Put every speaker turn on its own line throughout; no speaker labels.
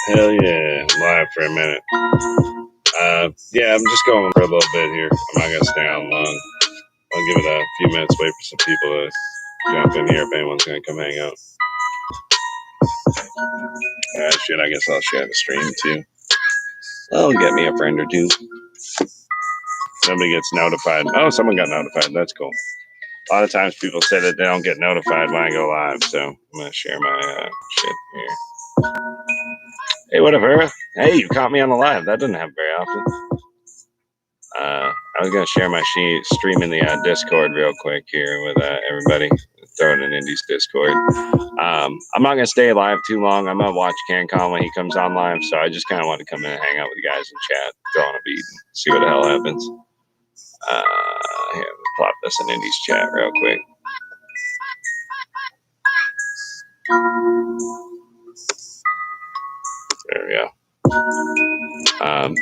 Hell yeah, I'm live for a minute. Yeah, I'm just going for a little bit here. I'm not gonna stay on long. I'll give it a few minutes, wait for some people to jump in here if anyone's gonna come hang out. Shit, I guess I'll share the stream too. I'll get me a friend or two. Somebody gets notified. Oh, someone got notified. That's cool. A lot of times people say that they don't get notified when I go live, so I'm gonna share my shit here. Hey, whatever. Hey, you caught me on the live. That doesn't happen very often. I was gonna share my stream in the Discord real quick here with everybody. Throw it in Indy's Discord. I'm not gonna stay live too long. I'm gonna watch CannCon when he comes on live, so I just kind of want to come in and hang out with you guys and chat, throw on a beat, and see what the hell happens. Here, plop this in Indy's chat real quick. There we go.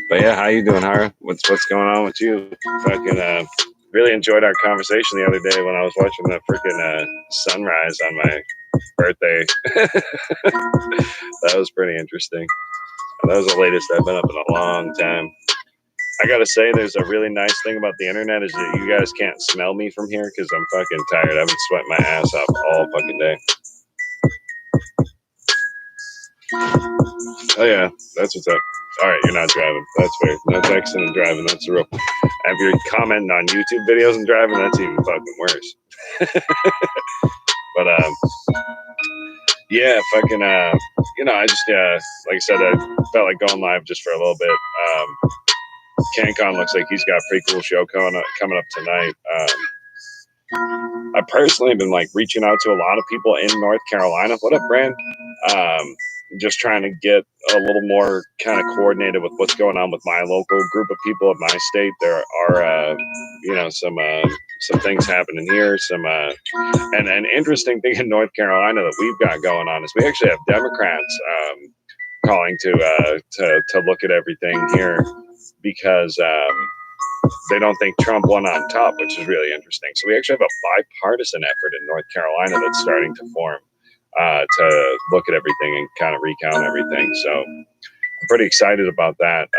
But yeah, how you doing, Hara? What's going on with you? Fucking really enjoyed our conversation the other day when I was watching the freaking sunrise on my birthday. That was pretty interesting. That was the latest I've been up in a long time. I gotta say, there's a really nice thing about the internet is that you guys can't smell me from here because I'm fucking tired. I've been sweating my ass off all fucking day. Oh yeah, that's what's up. All right, you're not driving. That's fair. No texting and driving. That's the rule. If you're commenting on YouTube videos and driving, that's even fucking worse. But yeah, fucking I just like I said, I felt like going live just for a little bit. CannCon looks like he's got a pretty cool show coming up tonight. I personally have been like reaching out to a lot of people in North Carolina. What up, Brand? Just trying to get a little more kind of coordinated with what's going on with my local group of people in my state. There are, some things happening here. And an interesting thing in North Carolina that we've got going on is we actually have Democrats calling to look at everything here because they don't think Trump won on top, which is really interesting. So we actually have a bipartisan effort in North Carolina that's starting to form to look at everything and kind of recount everything. So I'm pretty excited about that.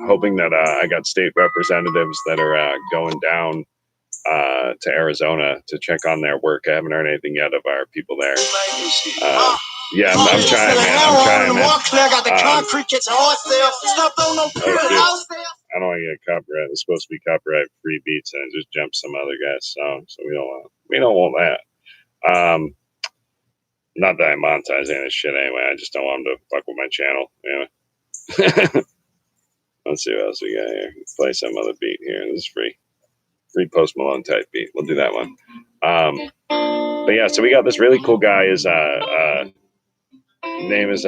Hoping that I got state representatives that are going down to Arizona to check on their work. I haven't heard anything yet of our people there. Yeah, I'm trying, man. I'm trying, man. I don't want to get copyright. It's supposed to be copyright free beats, and it just jumps some other guy's song. So we don't want that. Not that I monetize any of this shit anyway. I just don't want them to fuck with my channel. Anyway. Let's see what else we got here. Let's play some other beat here. This is free. Free Post Malone type beat. We'll do that one. But yeah, so we got this really cool guy. His name is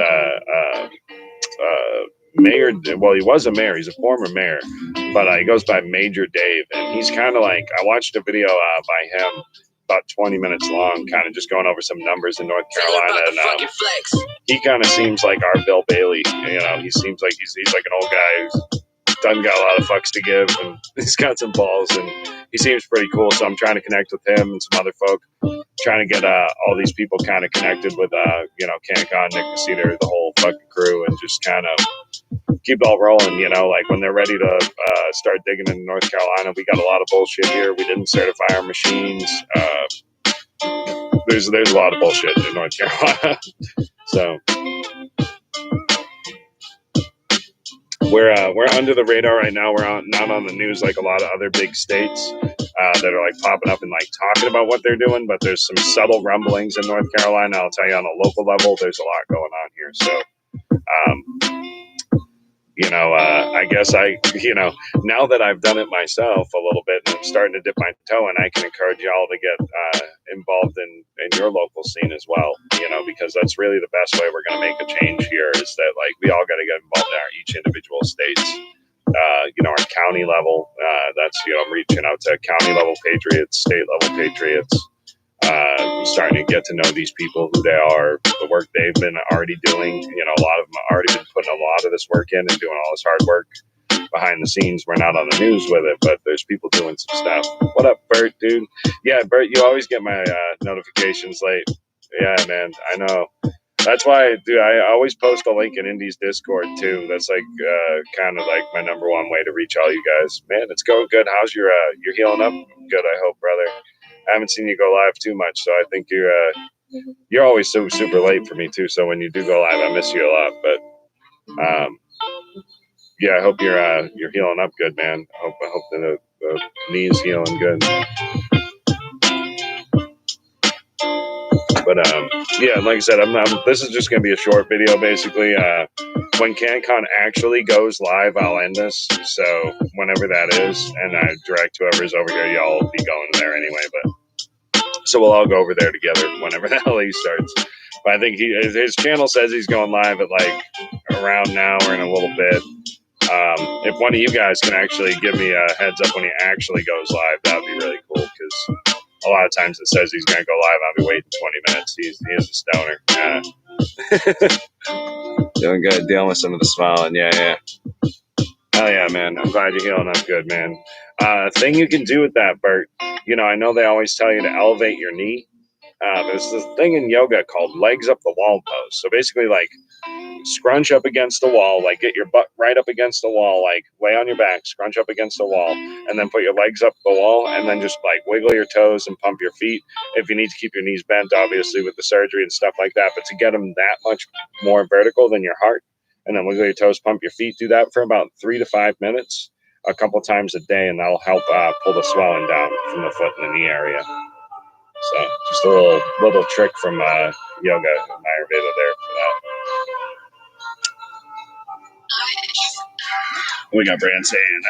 Mayor. Well, he was a mayor. He's a former mayor, but he goes by Major Dave, and he's kind of like, I watched a video by him about 20 minutes long, kind of just going over some numbers in North Carolina, and he kind of seems like our Bill Bailey. He seems like he's like an old guy who's done got a lot of fucks to give, and he's got some balls, and he seems pretty cool. So I'm trying to connect with him and some other folk, trying to get all these people kind of connected with CannCon, Nick Macedar, the whole fucking crew, and just kind of keep it all rolling. Like when they're ready to start digging in North Carolina, we got a lot of bullshit here. We didn't certify our machines. There's a lot of bullshit in North Carolina. So we're under the radar right now. We're not on the news like a lot of other big states that are like popping up and like talking about what they're doing. But there's some subtle rumblings in North Carolina. I'll tell you on a local level, there's a lot going on here. So, I guess now that I've done it myself a little bit and I'm starting to dip my toe in, I can encourage y'all to get involved in your local scene as well, because that's really the best way we're going to make a change here is that like we all got to get involved in each individual states, our county level. That's, I'm reaching out to county level patriots, state level patriots, starting to get to know these people, who they are, the work they've been already doing. A lot of them have already been putting a lot of this work in and doing all this hard work behind the scenes. We're not on the news with it, but there's people doing some stuff. What up, Bert, dude? Yeah, Bert, you always get my notifications late. Yeah, man, I know. That's why, dude, I always post a link in Indy's Discord too. That's like kind of like my number one way to reach all you guys. Man, it's going good. How's your healing up? Good, I hope, brother. I haven't seen you go live too much, so I think you're always so super late for me too. So when you do go live, I miss you a lot. But yeah, I hope you're healing up good, man. I hope that the knee's healing good. But yeah, like I said, this is just gonna be a short video, basically. When CannCon actually goes live, I'll end this. So whenever that is, and I direct whoever's over here, y'all will be going there anyway. But so we'll all go over there together whenever the hell he starts. But I think his channel says he's going live at like around now or in a little bit. If one of you guys can actually give me a heads up when he actually goes live, that would be really cool, because a lot of times it says he's going to go live. I'll be waiting 20 minutes. He is a stoner. Doing good. Dealing with some of the smiling. Yeah. Hell yeah, man. I'm glad you're healing up good, man. Thing you can do with that, Bert, I know they always tell you to elevate your knee. There's this thing in yoga called legs up the wall pose. So basically, like, scrunch up against the wall, like get your butt right up against the wall, like lay on your back, scrunch up against the wall, and then put your legs up the wall, and then just like wiggle your toes and pump your feet. If you need to keep your knees bent, obviously with the surgery and stuff like that, but to get them that much more vertical than your heart, and then wiggle your toes, pump your feet, do that for about 3 to 5 minutes, a couple times a day, and that'll help pull the swelling down from the foot and the knee area. So just a little trick from yoga and Ayurveda there for that. We got Brand saying,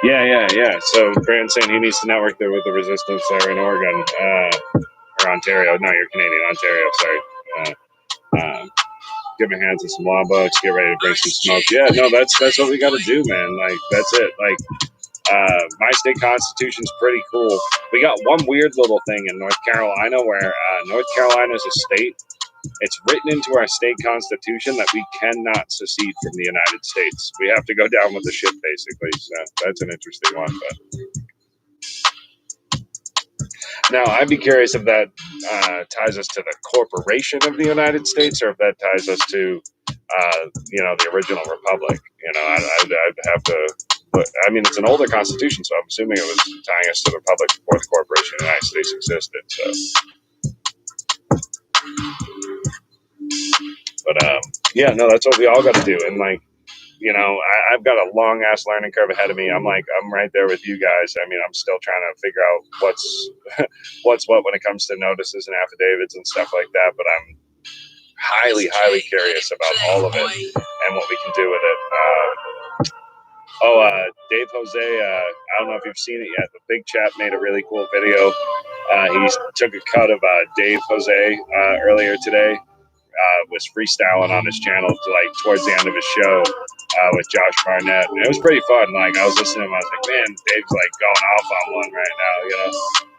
yeah. So Brand saying he needs to network there with the resistance there in Oregon, or Ontario. No, you're Canadian. Ontario, sorry. Give my hands to some law books. Get ready to bring some smoke. Yeah, no, that's what we got to do, man. Like, that's it. Like, my state constitution's pretty cool. We got one weird little thing in North Carolina where North Carolina is a state. It's written into our state constitution that we cannot secede from the United States. We have to go down with the ship, basically. So that's an interesting one. But now, I'd be curious if that ties us to the corporation of the United States, or if that ties us to, the original republic. I'd have to. But, I mean, it's an older constitution, so I'm assuming it was tying us to the republic before the corporation of the United States existed. So. But yeah, no, that's what we all got to do. And like, I've got a long ass learning curve ahead of me. I'm right there with you guys. I mean, I'm still trying to figure out what's what when it comes to notices and affidavits and stuff like that. But I'm highly curious about all of it and what we can do with it. Dave Jose, I don't know if you've seen it yet, but Big Chap made a really cool video. He took a cut of Dave Jose earlier today. Was freestyling on his channel towards the end of his show with Josh Barnett. And it was pretty fun. Like, I was listening to him, I was like, man, Dave's like going off on one right now, and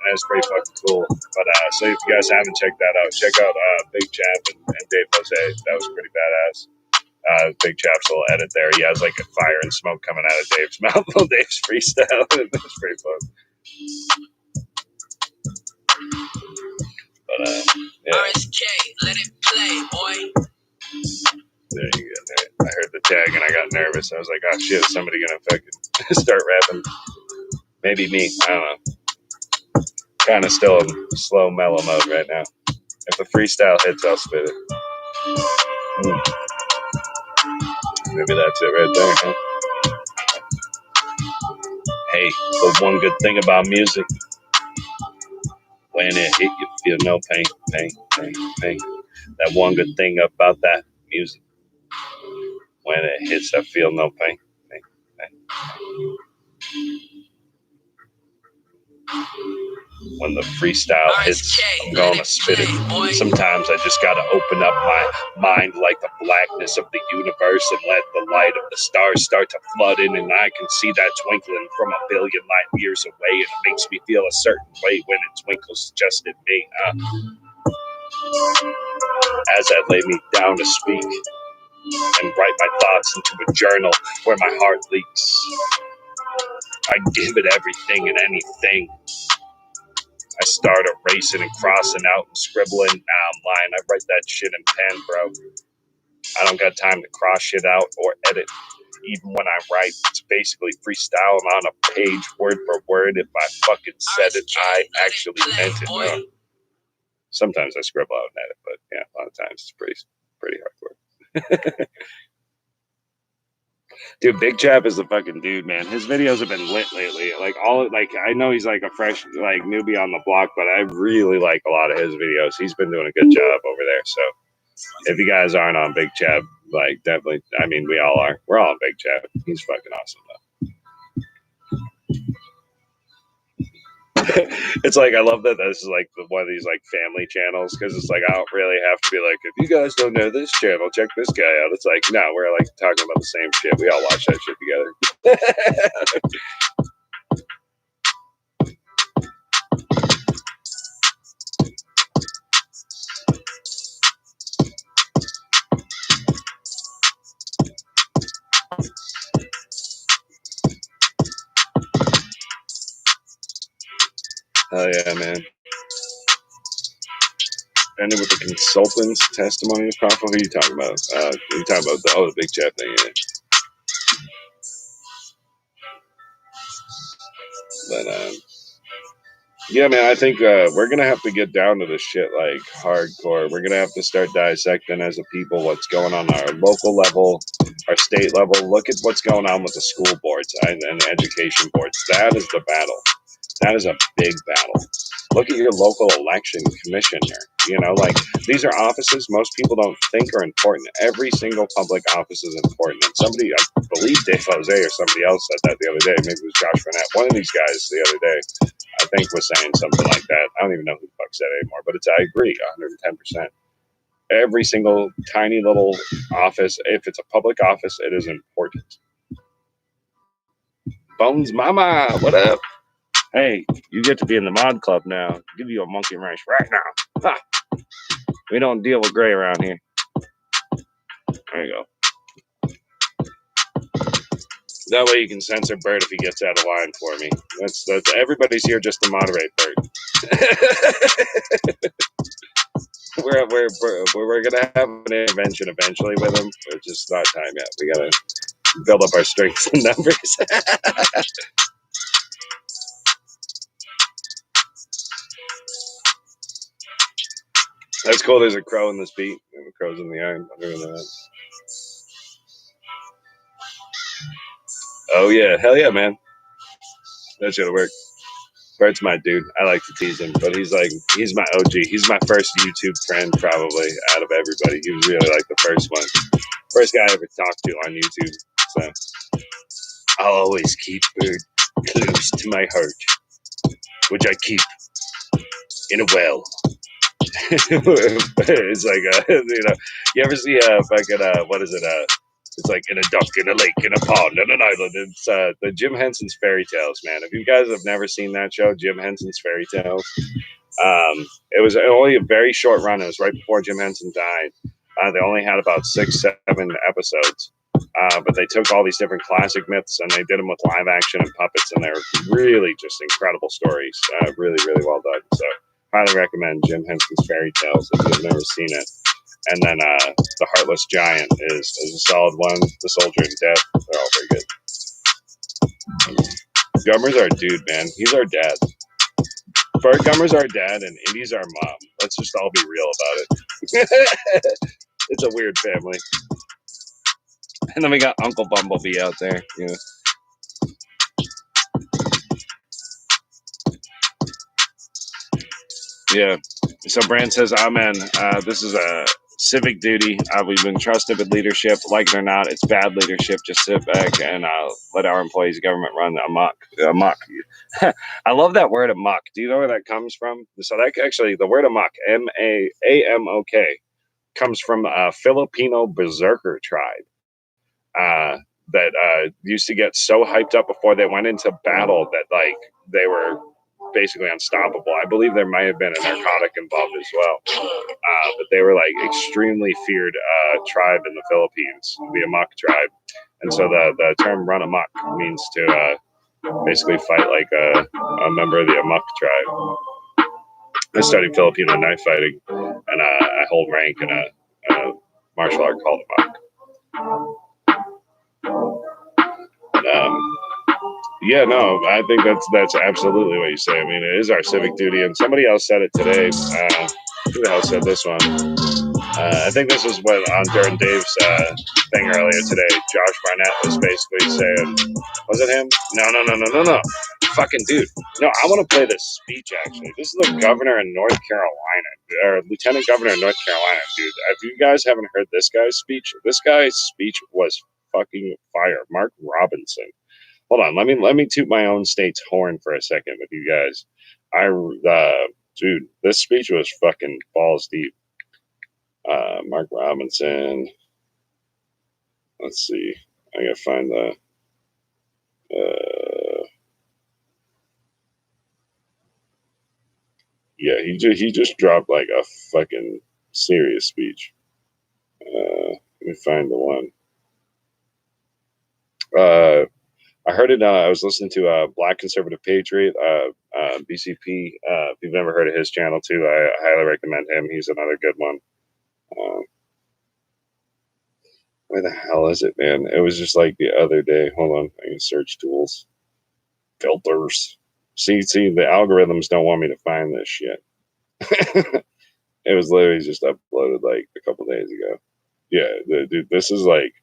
it was pretty fucking cool. But so if you guys haven't checked that out, check out Big Chap and Dave Jose. That was pretty badass. Big Chap's little edit there. He has like a fire and smoke coming out of Dave's mouth while Dave's freestyle. It was pretty fun. But yeah. RSK, let it play, boy. There you go. I heard the tag and I got nervous. I was like, oh shit, is somebody gonna fucking start rapping? Maybe me. I don't know. Kind of still in slow mellow mode right now. If the freestyle hits, I'll spit it. Maybe that's it right there, huh? Hey, the one good thing about music, when it hit you feel no pain. That one good thing about that music, when it hits I feel no pain. When the freestyle hits, I'm gonna spit it. Sometimes I just gotta open up my mind like the blackness of the universe and let the light of the stars start to flood in, and I can see that twinkling from a billion light years away, and it makes me feel a certain way when it twinkles just in me. As I lay me down to speak and write my thoughts into a journal where my heart leaks, I give it everything and anything. I start erasing and crossing out and scribbling. Nah, I'm lying. I write that shit in pen, bro. I don't got time to cross shit out or edit. Even when I write, it's basically freestyle. I'm on a page, word for word. If I fucking said it, I actually meant it. Sometimes I scribble out and edit, but yeah, a lot of times it's pretty hardcore. Dude, Big Chap is the fucking dude, man. His videos have been lit lately. Like I know he's like a fresh like newbie on the block, but I really like a lot of his videos. He's been doing a good job over there. So if you guys aren't on Big Chap, like definitely, I mean, we all are. We're all on Big Chap. He's fucking awesome though. It's like I love that this is like one of these like family channels because it's like I don't really have to be like, if you guys don't know this channel, check this guy out. It's like no, we're like talking about the same shit. We all watch that shit together. Oh yeah, man. Ended with the consultant's testimony of profit. Who are you talking about? You talking about the Big Chat thing? Yeah. But yeah, man, I think we're gonna have to get down to this shit like hardcore. We're gonna have to start dissecting as a people what's going on our local level, our state level. Look at what's going on with the school boards and education boards. That is the battle. That is a big battle. Look at your local election commissioner. You know, like these are offices most people don't think are important. Every single public office is important. And somebody, I believe Dave Jose or somebody else said that the other day. Maybe it was Josh Burnett. One of these guys the other day, I think, was saying something like that. I don't even know who the fuck said it anymore, but I agree 110%. Every single tiny little office, if it's a public office, it is important. Bones Mama, what up? Hey, you get to be in the mod club now. I'll give you a monkey wrench right now. Ha! We don't deal with gray around here. There you go. That way you can censor Bert if he gets out of line for me. That's everybody's here just to moderate Bert. we're gonna have an intervention eventually with him. It's just not time yet. We gotta build up our strengths and numbers. That's cool. There's a crow in this beat. And the crow's in the iron. Oh yeah, hell yeah, man. That should have worked. Bert's my dude. I like to tease him, but he's my OG. He's my first YouTube friend, probably out of everybody. He was really like the first one, first guy I ever talked to on YouTube. So I'll always keep Bert close to my heart, which I keep in a well. It's like you ever see fucking what is it? It's like in a duck, in a lake, in a pond, on an island. It's the Jim Henson's Fairy Tales, man. If you guys have never seen that show, Jim Henson's Fairy Tales, it was only a very short run. It was right before Jim Henson died. They only had about 6-7 episodes, but they took all these different classic myths and they did them with live action and puppets, and they're really just incredible stories. Really, really well done. So, highly recommend Jim Henson's Fairy Tales if you've never seen it. And then The Heartless Giant is a solid one. The Soldier in Death, they're all very good. Gummer's our dude, man. He's our dad. Bert Gummer's our dad, and Indy's our mom. Let's just all be real about it. It's a weird family. And then we got Uncle Bumblebee out there. You know. Yeah. So Brand says, amen. This is a civic duty. We've been trusted with leadership. Like it or not, it's bad leadership. Just sit back and let our employees' government run amok. I love that word amok. Do you know where that comes from? So that actually, the word amok, M-A-A-M-O-K, comes from a Filipino berserker tribe that used to get so hyped up before they went into battle that like they were basically unstoppable. I believe there might have been a narcotic involved as well, but they were like extremely feared tribe in the Philippines, the amok tribe. And so the term run amok means to basically fight like a member of the amok tribe. I studied Filipino knife fighting, and I hold rank in a martial art called the monk. Yeah, no, I think that's absolutely what you say. I mean, it is our civic duty, and somebody else said it today. Who the hell said this one? I think this was what on during Dave's thing earlier today. Josh Barnett was basically saying, was it him? No. Fucking dude. No, I want to play this speech, actually. This is the governor in North Carolina, or lieutenant governor in North Carolina, dude. If you guys haven't heard this guy's speech was fucking fire. Mark Robinson. Hold on, let me toot my own state's horn for a second with you guys. Dude, this speech was fucking balls deep. Mark Robinson. Let's see. I gotta find the. Yeah, he just dropped like a fucking serious speech. Let me find the one. I heard it. I was listening to Black Conservative Patriot, BCP. If you've never heard of his channel too, I highly recommend him. He's another good one. Where the hell is it, man? It was just like the other day. Hold on, I can search tools, filters. See, the algorithms don't want me to find this shit. It was literally just uploaded like a couple days ago. Yeah, dude, this is like.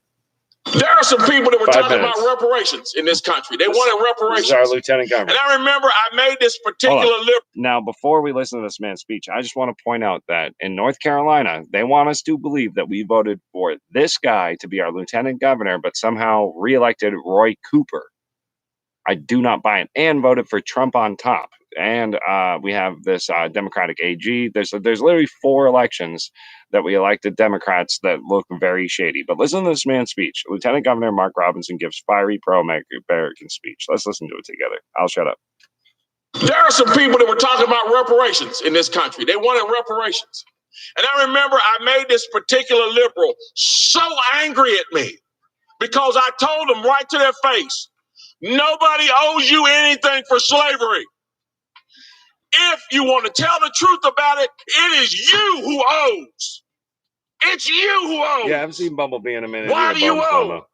There are some people that were talking about reparations in this country. They wanted reparations.
This is our lieutenant governor.
And I remember I made this particular
Now, before we listen to this man's speech, I just want to point out that in North Carolina, they want us to believe that we voted for this guy to be our lieutenant governor, but somehow reelected Roy Cooper. I do not buy it, and voted for Trump on top. And we have this Democratic AG. There's literally 4 elections that we elected Democrats that look very shady. But listen to this man's speech. Lieutenant Governor Mark Robinson gives fiery pro-American speech. Let's listen to it together. I'll shut up.
There are some people that were talking about reparations in this country. They wanted reparations. And I remember I made this particular liberal so angry at me because I told them right to their face, nobody owes you anything for slavery. If you want to tell the truth about it, it is you who owes. It's you who owes.
Yeah, I haven't seen Bumblebee in a minute.
Why do you owe?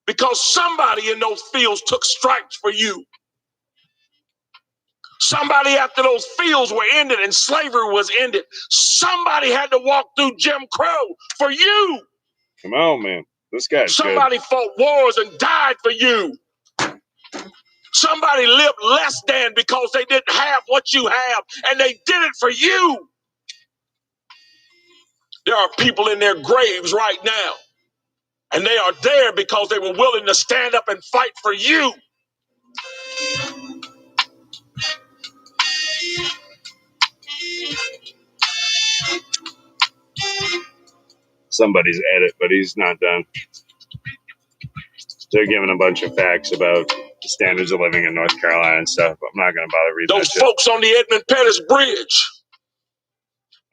Because somebody in those fields took stripes for you. Somebody after those fields were ended and slavery was ended, somebody had to walk through Jim Crow for you.
Come on, man. This guy's
Somebody
good.
fought wars and died for you. Somebody lived less than because they didn't have what you have, and they did it for you. There are people in their graves right now, and they are there because they were willing to stand up and fight for you.
Somebody's edit, but he's not done. They're giving a bunch of facts about the standards of living in North Carolina and stuff. But I'm not going to bother reading
those folks on the Edmund Pettus Bridge.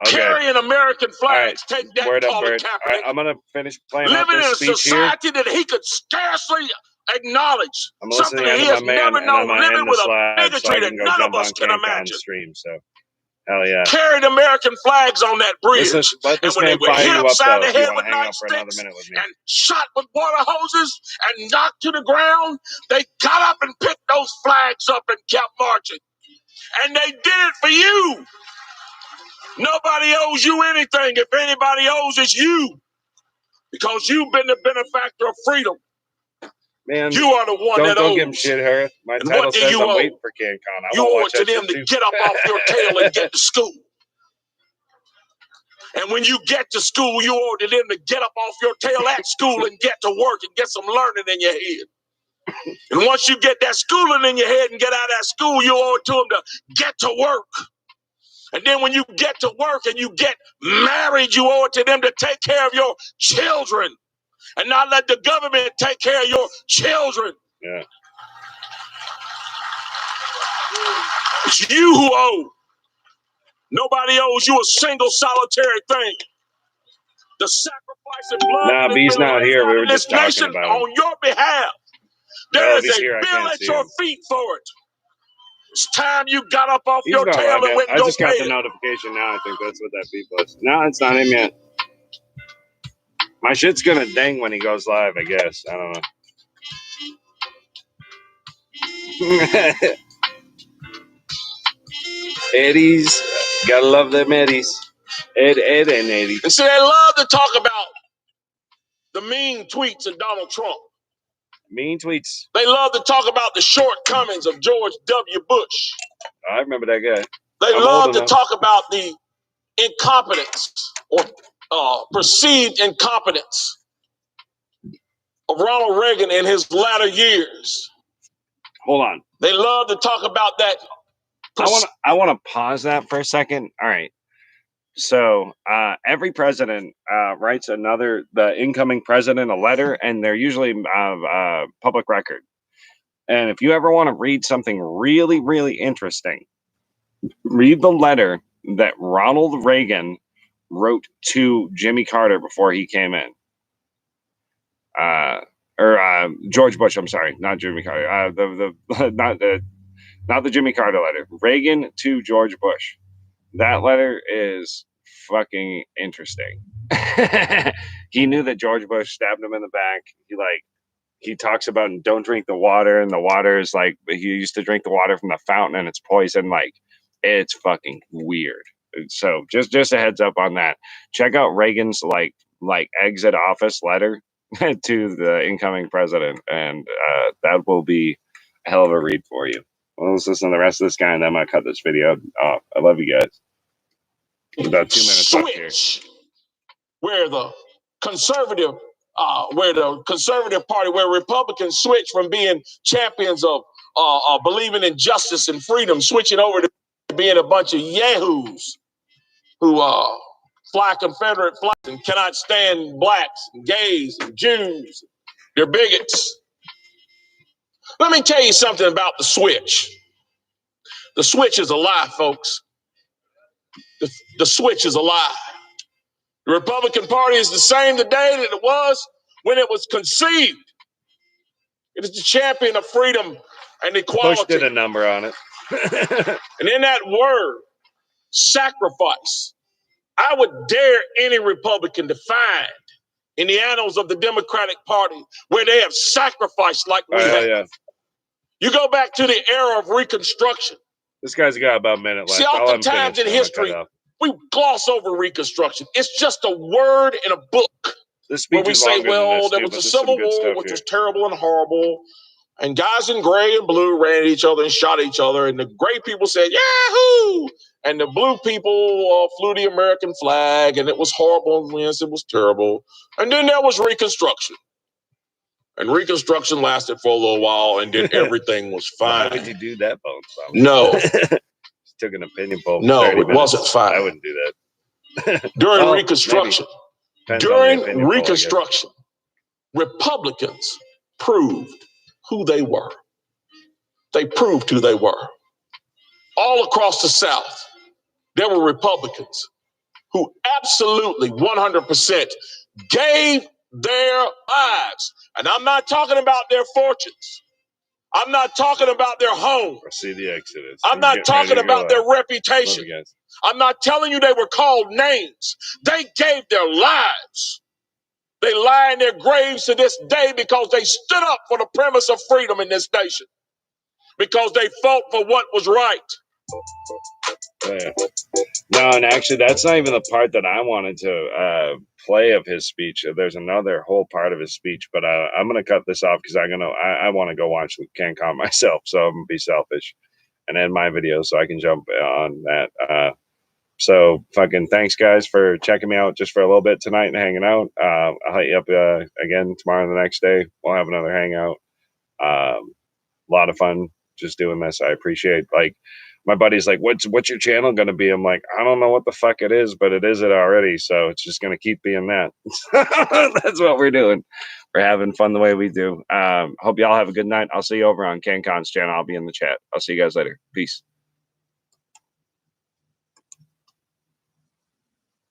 Okay.
Carrying American flags,
right.
take that,
Word up,
Colin
Bird.
Kaepernick.
Right, I'm gonna finish playing
living
out this
in a
speech
society
here.
that he could scarcely acknowledge.
I'm
Something that he has never known. Living with a bigotry that none of us can imagine.
Stream, so hell yeah.
Carried American flags on that bridge.
Let this
and when
man
they were hit upside the head with
nightsticks
and shot with water hoses and knocked to the ground, they got up and picked those flags up and kept marching. And they did it for you. Nobody owes you anything. If anybody owes, it's you. Because you've been the benefactor of freedom.
Man,
you are the one that owes.
Don't give him shit, her. My
and
title
what do
says
you
I'm
owe?
waiting for CannCon.
You owe it to them to get up off your tail and get to school. And when you get to school, you owe it to them to get up off your tail at school and get to work and get some learning in your head. And once you get that schooling in your head and get out of that school, you owe it to them to get to work. And then when you get to work and you get married, you owe it to them to take care of your children and not let the government take care of your children.
Yeah.
It's you who owe. Nobody owes you a single solitary thing. The sacrifice and blood.
Nah, B's not here. We were just talking about
on your behalf. There is a bill at your feet for it. It's time you got up off
He's
your
not
tail
live
and
yet.
went and
I
go
just got
pay
the
it.
notification now. I think that's what that beep was. No, it's not him yet. My shit's gonna ding when he goes live, I guess. I don't know. Eddies. Gotta love them Eddies. Ed, and Eddie.
And see, they love to talk about the mean tweets of Donald Trump.
Mean tweets.
They love to talk about the shortcomings of George W. Bush.
I remember that guy.
They
I'm
love
old
to
enough.
talk about the incompetence or perceived incompetence of Ronald Reagan in his latter years.
Hold on.
They love to talk about that.
I want to pause that for a second. All right. So every president writes the incoming president a letter, and they're usually public record. And if you ever want to read something really, really interesting, read the letter that Ronald Reagan wrote to Jimmy Carter before he came in. Or George Bush, I'm sorry, not Jimmy Carter. Not the Jimmy Carter letter. Reagan to George Bush. That letter is fucking interesting. He knew that George Bush stabbed him in the back. He talks about don't drink the water, and the water is like he used to drink the water from the fountain and it's poison. Like, it's fucking weird. So just a heads up on that. Check out Reagan's like exit office letter to the incoming president, and that will be a hell of a read for you. Well, let's listen to the rest of this guy, and then I'm gonna cut this video off. I love you guys. It's about 2 minutes left here.
Where the conservative party, where Republicans switch from being champions of believing in justice and freedom, switching over to being a bunch of yahoos who fly Confederate flags and cannot stand blacks, and gays, and Jews. They're bigots. Let me tell you something about the switch. The switch is a lie, folks. The switch is a lie. The Republican Party is the same today that it was when it was conceived. It is the champion of freedom and equality.
Bush did a number on it.
And in that word, sacrifice, I would dare any Republican to find in the annals of the Democratic Party where they have sacrificed like we have.
Yeah.
You go back to the era of Reconstruction.
This guy's got about a minute left.
See, oftentimes in history, we gloss over Reconstruction. It's just a word in a book where we say, well, there was a Civil War, which was terrible and horrible, and guys in gray and blue ran at each other and shot each other, and the gray people said, Yahoo! And the blue people flew the American flag, and it was horrible, and yes, it was terrible. And then there was Reconstruction. And Reconstruction lasted for a little while, and then everything was fine.
Why would you do that, Bones?
No.
Took an opinion poll.
No, it wasn't fine.
I wouldn't do that.
During Reconstruction, Republicans proved who they were. They proved who they were. All across the South, there were Republicans who absolutely 100% gave their lives. And I'm not talking about their fortunes. I'm not talking about their home.
I see the Exodus.
I'm not talking about their reputation. I'm not telling you they were called names. They gave their lives. They lie in their graves to this day because they stood up for the premise of freedom in this nation. Because they fought for what was right.
Yeah. No, and actually, that's not even the part that I wanted to play of his speech. There's another whole part of his speech, but I'm gonna cut this off because I want to go watch CannCon myself, so I'm gonna be selfish and end my video so I can jump on that. So fucking thanks, guys, for checking me out just for a little bit tonight and hanging out. I'll hit you up again tomorrow and the next day. We'll have another hangout. A lot of fun just doing this. I appreciate, like, my buddy's like, what's your channel going to be? I'm like, I don't know what the fuck it is, but it is it already. So it's just going to keep being that. That's what we're doing. We're having fun the way we do. Hope y'all have a good night. I'll see you over on CannCon's channel. I'll be in the chat. I'll see you guys later. Peace.